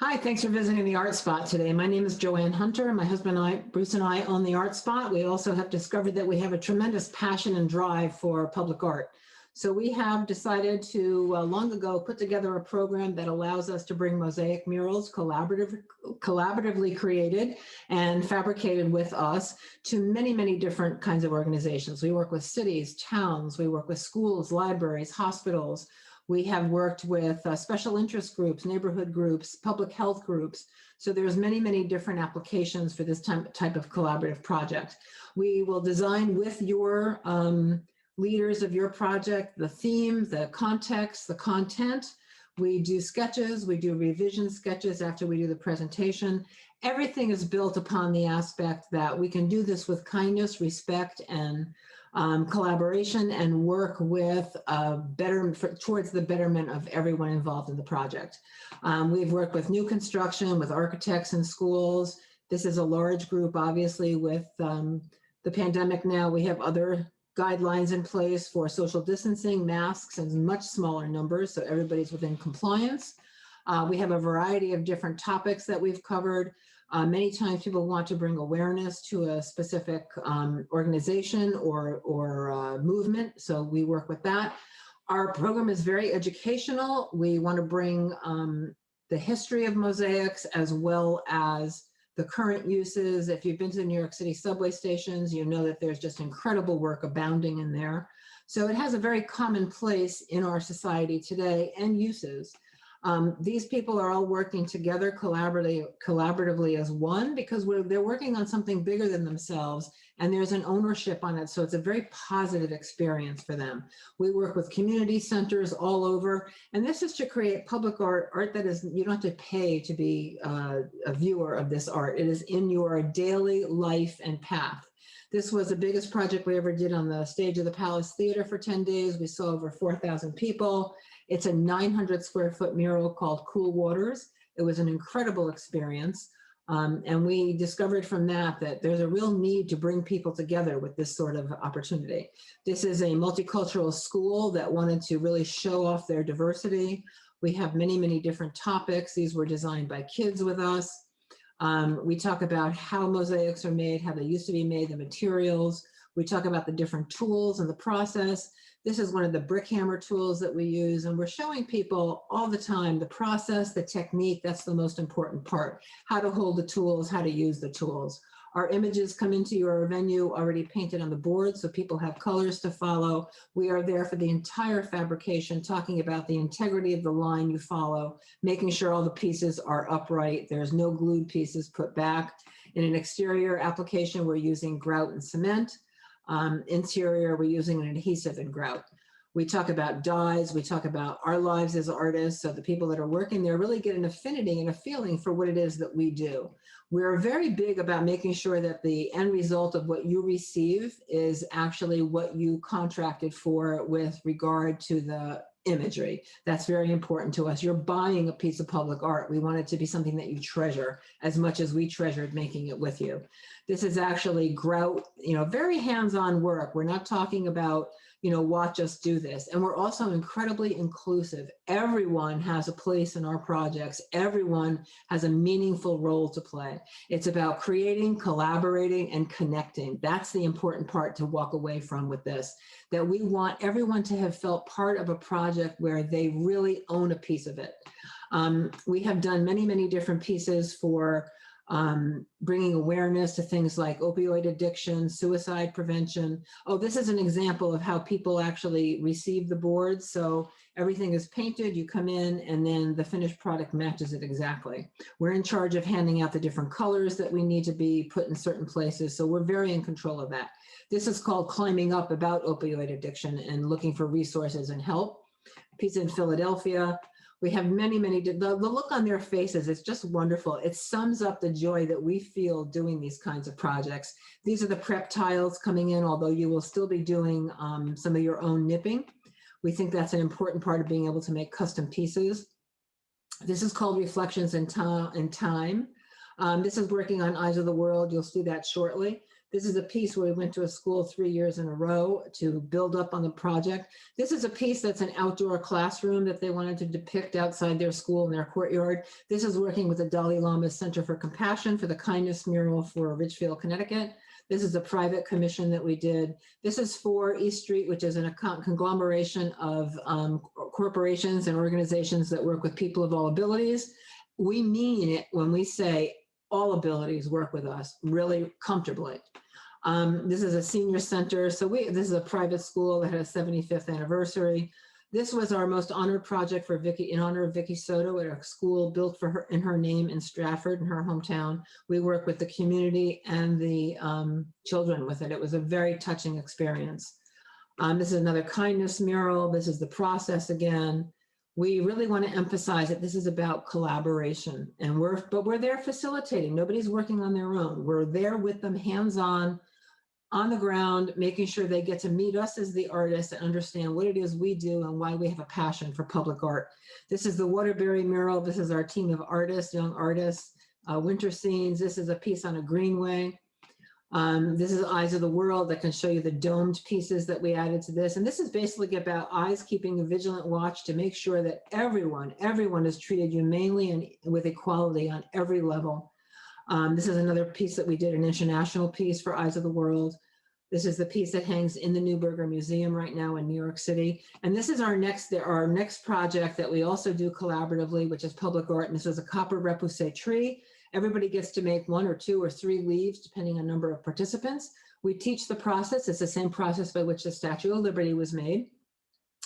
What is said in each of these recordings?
Hi, thanks for visiting the Art Spot today. My name is Joanne Hunter. My husband and I, Bruce and I, own the Art Spot. We also have discovered that we have a tremendous passion and drive for public art. So we have decided to, long ago, put together a program that allows us to bring mosaic murals collaboratively created and fabricated with us to many, many different kinds of organizations. We work with cities, towns, we work with schools, libraries, hospitals. We have worked with special interest groups, neighborhood groups, public health groups. So there's many, many different applications for this type of collaborative project. We will design with your leaders of your project, the theme, the context, the content. We do sketches, we do revision sketches after we do the presentation. Everything is built upon the aspect that we can do this with kindness, respect, and collaboration, and work with towards the betterment of everyone involved in the project. We've worked with new construction, with architects in schools. This is a large group, obviously, with the pandemic now. We have other guidelines in place for social distancing, masks, and much smaller numbers, so everybody's within compliance. We have a variety of different topics that we've covered. Many times people want to bring awareness to a specific organization or movement, so we work with that. Our program is very educational. We want to bring the history of mosaics as well as the current uses. If you've been to the New York City subway stations, you know that there's just incredible work abounding in there. So it has a very common place in our society today and uses. These people are all working together collaboratively as one, because they're working on something bigger than themselves, and there's an ownership on it. So it's a very positive experience for them. We work with community centers all over, and this is to create public art that is, you don't have to pay to be a viewer of this art. It is in your daily life and path. This was the biggest project we ever did on the stage of the Palace Theater for 10 days. We saw over 4,000 people. It's a 900 square foot mural called Cool Waters. It was an incredible experience. And we discovered from that there's a real need to bring people together with this sort of opportunity. This is a multicultural school that wanted to really show off their diversity. We have many, many different topics. These were designed by kids with us. We talk about how mosaics are made, how they used to be made, the materials. We talk about the different tools and the process. This is one of the brick hammer tools that we use, and we're showing people all the time the process, the technique. That's the most important part, how to hold the tools, how to use the tools. Our images come into your venue already painted on the board, so people have colors to follow. We are there for the entire fabrication, talking about the integrity of the line you follow, making sure all the pieces are upright. There's no glued pieces put back. In an exterior application, we're using grout and cement. Interior, we're using an adhesive and grout. We talk about dyes, we talk about our lives as artists, so the people that are working there really get an affinity and a feeling for what it is that we do. We're very big about making sure that the end result of what you receive is actually what you contracted for with regard to the imagery. That's very important to us. You're buying a piece of public art. We want it to be something that you treasure as much as we treasured making it with you. This is actually grout, very hands-on work. We're not talking about, watch us do this. And we're also incredibly inclusive. Everyone has a place in our projects. Everyone has a meaningful role to play. It's about creating, collaborating, and connecting. That's the important part to walk away from with this, that we want everyone to have felt part of a project where they really own a piece of it. We have done many, many different pieces for bringing awareness to things like opioid addiction, suicide prevention. Oh, this is an example of how people actually receive the boards. So everything is painted, you come in, and then the finished product matches it exactly. We're in charge of handing out the different colors that we need to be put in certain places. So we're very in control of that. This is called Climbing Up, about opioid addiction and looking for resources and help. Piece in Philadelphia. We have many, many, the look on their faces, it's just wonderful. It sums up the joy that we feel doing these kinds of projects. These are the prep tiles coming in, although you will still be doing some of your own nipping. We think that's an important part of being able to make custom pieces. This is called Reflections in Time. This is working on Eyes of the World. You'll see that shortly. This is a piece where we went to a school 3 years in a row to build up on the project. This is a piece that's an outdoor classroom that they wanted to depict outside their school in their courtyard. This is working with the Dalai Lama Center for Compassion for the Kindness Mural for Ridgefield, Connecticut. This is a private commission that we did. This is for East Street, which is a conglomeration of corporations and organizations that work with people of all abilities. We mean it when we say all abilities work with us really comfortably. This is a senior center. So this is a private school that had a 75th anniversary. This was our most honored project for Vicky, in honor of Vicky Soto, at a school built for her in her name in Stratford, in her hometown. We work with the community and the children with it. It was a very touching experience. This is another kindness mural. This is the process again. We really want to emphasize that this is about collaboration, and we're there facilitating. Nobody's working on their own. We're there with them, hands-on, on the ground, making sure they get to meet us as the artists and understand what it is we do and why we have a passion for public art. This is the Waterbury mural. This is our team of artists, young artists, winter scenes. This is a piece on a greenway. This is Eyes of the World that can show you the domed pieces that we added to this. And this is basically about eyes keeping a vigilant watch to make sure that everyone is treated humanely and with equality on every level. This is another piece that we did, an international piece for Eyes of the World. This is the piece that hangs in the Neuberger Museum right now in New York City. And this is our next project that we also do collaboratively, which is public art. And this is a copper repoussé tree. Everybody gets to make 1 or 2 or 3 leaves, depending on number of participants. We teach the process. It's the same process by which the Statue of Liberty was made.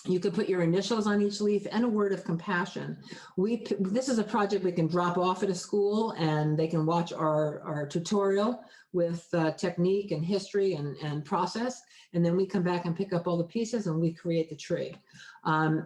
You can put your initials on each leaf and a word of compassion. This is a project we can drop off at a school and they can watch our tutorial with technique and history and process. And then we come back and pick up all the pieces and we create the tree.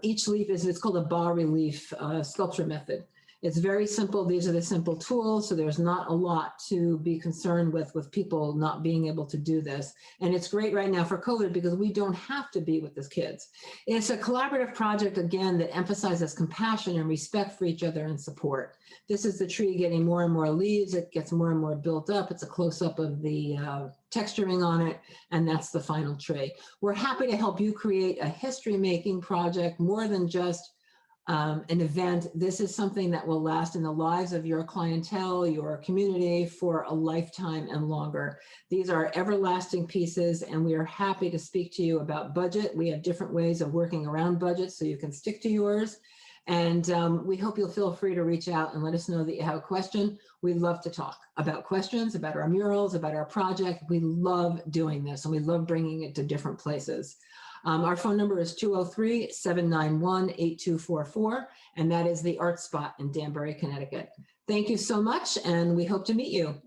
Each leaf it's called a bas-relief sculpture method. It's very simple. These are the simple tools. So there's not a lot to be concerned with people not being able to do this. And it's great right now for COVID because we don't have to be with the kids. It's a collaborative project, again, that emphasizes compassion and respect for each other and support. This is the tree getting more and more leaves. It gets more and more built up. It's a close-up of the texturing on it, and that's the final tree. We're happy to help you create a history-making project more than just an event. This is something that will last in the lives of your clientele, your community for a lifetime and longer. These are everlasting pieces, and we are happy to speak to you about budget. We have different ways of working around budget so you can stick to yours. And we hope you'll feel free to reach out and let us know that you have a question. We love to talk about questions, about our murals, about our project. We love doing this, and we love bringing it to different places. Our phone number is 203-791-8244, and that is the Art Spot in Danbury, Connecticut. Thank you so much, and we hope to meet you.